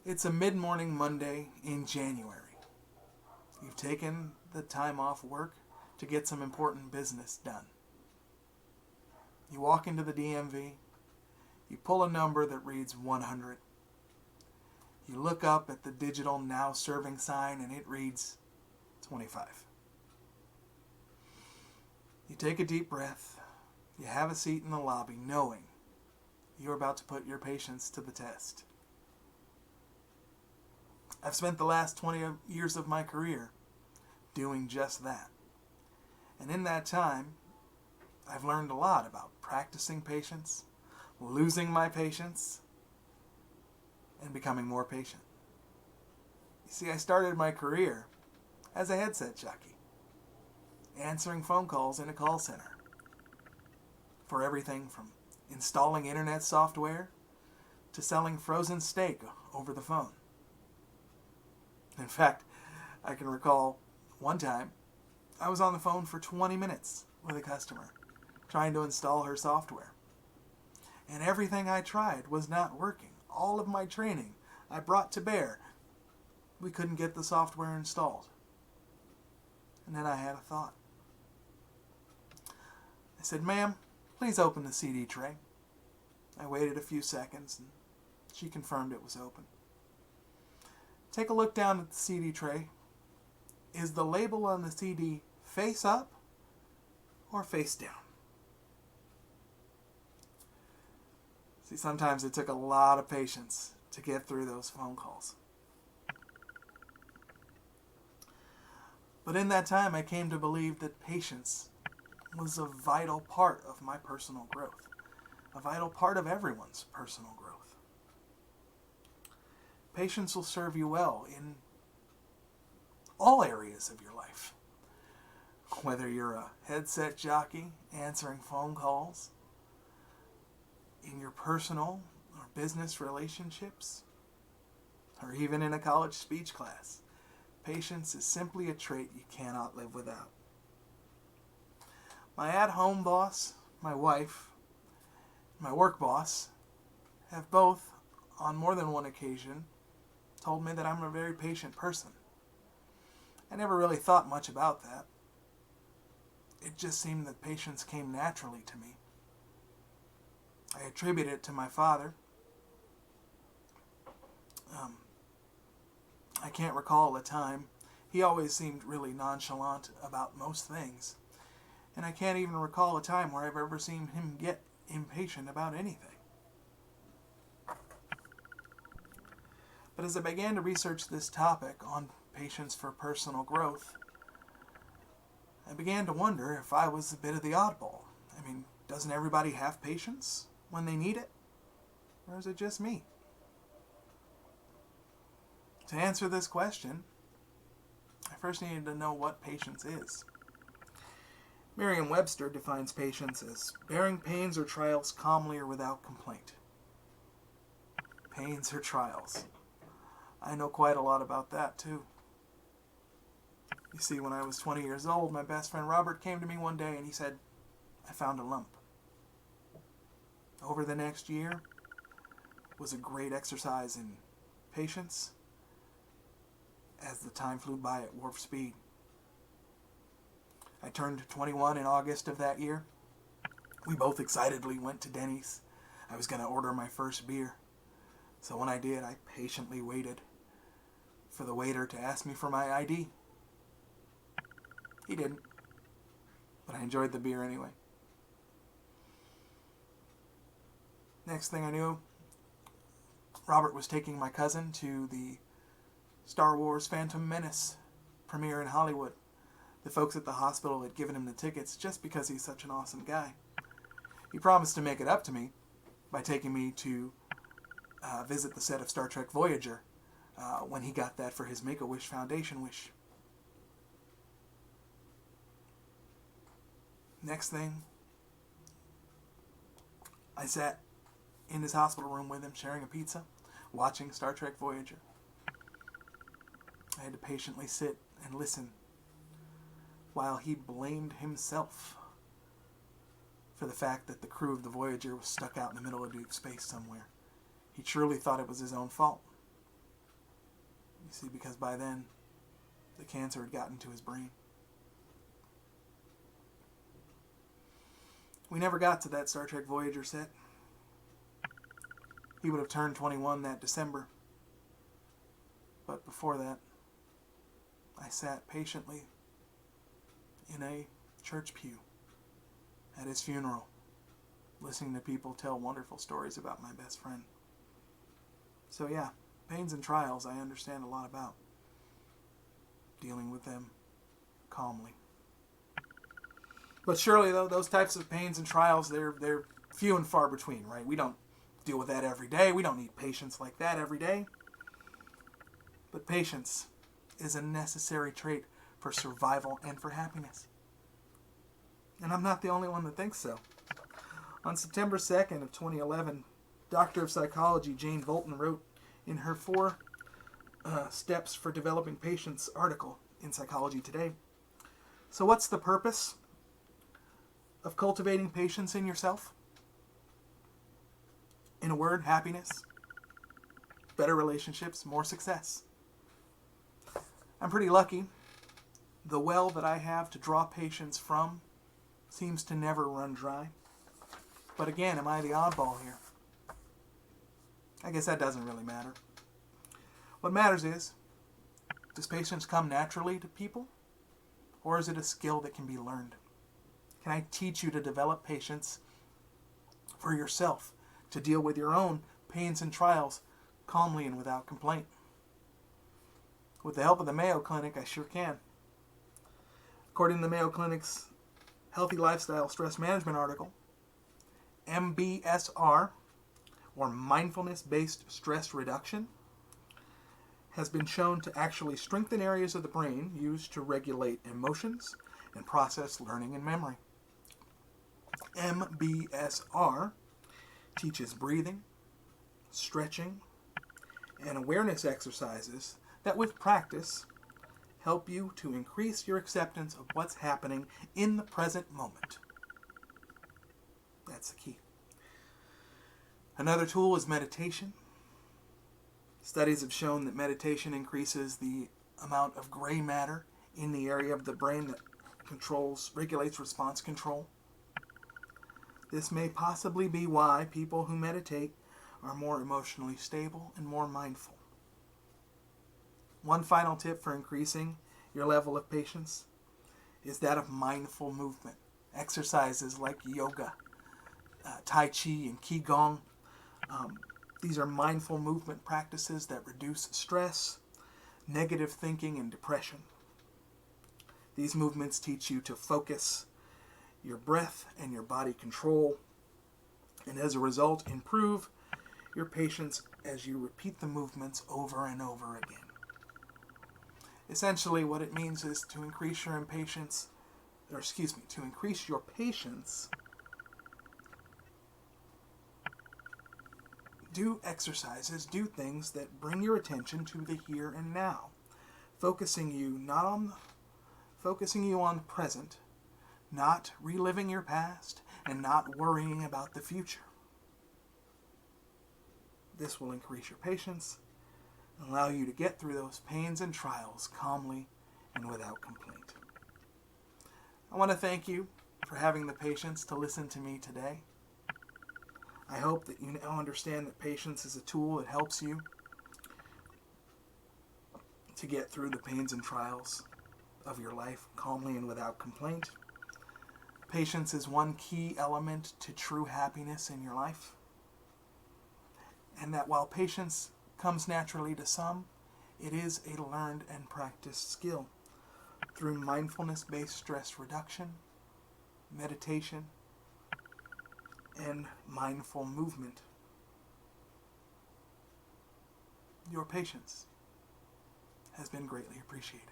It's a mid-morning Monday in January. You've taken the time off work to get some important business done. You walk into the DMV, you pull a number that reads 100. You look up at the digital now serving sign and it reads 25. You take a deep breath, you have a seat in the lobby knowing you're about to put your patience to the test. I've spent the last 20 years of my career doing just that. And in that time, I've learned a lot about practicing patience, losing my patience, and becoming more patient. You see, I started my career as a headset jockey, answering phone calls in a call center for everything from installing internet software to selling frozen steak over the phone. In fact, I can recall one time I was on the phone for 20 minutes with a customer trying to install her software. And everything I tried was not working. All of my training I brought to bear. We couldn't get the software installed. And then I had a thought. I said, "Ma'am, please open the CD tray." I waited a few seconds and she confirmed it was open. Take a look down at the CD tray. Is the label on the CD face up or face down? See, sometimes it took a lot of patience to get through those phone calls. But in that time, I came to believe that patience was a vital part of my personal growth, a vital part of everyone's personal growth. Patience will serve you well in all areas of your life. Whether you're a headset jockey answering phone calls, in your personal or business relationships, or even in a college speech class, patience is simply a trait you cannot live without. My at-home boss, my wife, my work boss have both, on more than one occasion, told me that I'm a very patient person. I never really thought much about that. It just seemed that patience came naturally to me. I attribute it to my father. I can't recall a time. He always seemed really nonchalant about most things. And I can't even recall a time where I've ever seen him get impatient about anything. But as I began to research this topic on patience for personal growth, I began to wonder if I was a bit of the oddball. I mean, doesn't everybody have patience when they need it? Or is it just me? To answer this question, I first needed to know what patience is. Merriam-Webster defines patience as bearing pains or trials calmly or without complaint. Pains or trials. I know quite a lot about that too. You see, when I was 20 years old, my best friend Robert came to me one day and he said, "I found a lump." Over the next year was a great exercise in patience as the time flew by at warp speed. I turned 21 in August of that year. We both excitedly went to Denny's. I was going to order my first beer. So when I did, I patiently waited for the waiter to ask me for my ID. He didn't, but I enjoyed the beer anyway. Next thing I knew, Robert was taking my cousin to the Star Wars Phantom Menace premiere in Hollywood. The folks at the hospital had given him the tickets just because he's such an awesome guy. He promised to make it up to me by taking me to visit the set of Star Trek Voyager when he got that for his Make-A-Wish Foundation wish. Next thing, I sat in his hospital room with him, sharing a pizza, watching Star Trek Voyager. I had to patiently sit and listen while he blamed himself for the fact that the crew of the Voyager was stuck out in the middle of deep space somewhere. He truly thought it was his own fault. You see, because by then, the cancer had gotten to his brain. We never got to that Star Trek Voyager set. He would have turned 21 that December. But before that, I sat patiently in a church pew at his funeral, listening to people tell wonderful stories about my best friend. So yeah, pains and trials I understand a lot about. Dealing with them calmly. But surely, though, those types of pains and trials, they're few and far between, right? We don't deal with that every day. We don't need patience like that every day. But patience is a necessary trait for survival and for happiness. And I'm not the only one that thinks so. On September 2nd of 2011, Doctor of Psychology Jane Volton wrote in her 4 Steps for Developing Patience article in Psychology Today. So what's the purpose of cultivating patience in yourself? In a word, happiness, better relationships, more success. I'm pretty lucky. The well that I have to draw patience from seems to never run dry. But again, am I the oddball here? I guess that doesn't really matter. What matters is, does patience come naturally to people? Or is it a skill that can be learned? Can I teach you to develop patience for yourself, to deal with your own pains and trials calmly and without complaint? With the help of the Mayo Clinic, I sure can. According to the Mayo Clinic's Healthy Lifestyle Stress Management article, MBSR, or mindfulness-based stress reduction, has been shown to actually strengthen areas of the brain used to regulate emotions and process learning and memory. MBSR teaches breathing, stretching, and awareness exercises that with practice help you to increase your acceptance of what's happening in the present moment. That's the key. Another tool is meditation. Studies have shown that meditation increases the amount of gray matter in the area of the brain that regulates response control. This may possibly be why people who meditate are more emotionally stable and more mindful. One final tip for increasing your level of patience is that of mindful movement. Exercises like yoga, Tai Chi, and Qigong. These are mindful movement practices that reduce stress, negative thinking, and depression. These movements teach you to focus your breath and your body control, and as a result, improve your patience as you repeat the movements over and over again. Essentially, what it means is to increase your patience, do exercises, do things that bring your attention to the here and now, focusing you on the present, not reliving your past, and not worrying about the future. This will increase your patience and allow you to get through those pains and trials calmly and without complaint. I want to thank you for having the patience to listen to me today. I hope that you now understand that patience is a tool that helps you to get through the pains and trials of your life calmly and without complaint. Patience is one key element to true happiness in your life. And that while patience comes naturally to some, it is a learned and practiced skill through mindfulness-based stress reduction, meditation, and mindful movement. Your patience has been greatly appreciated.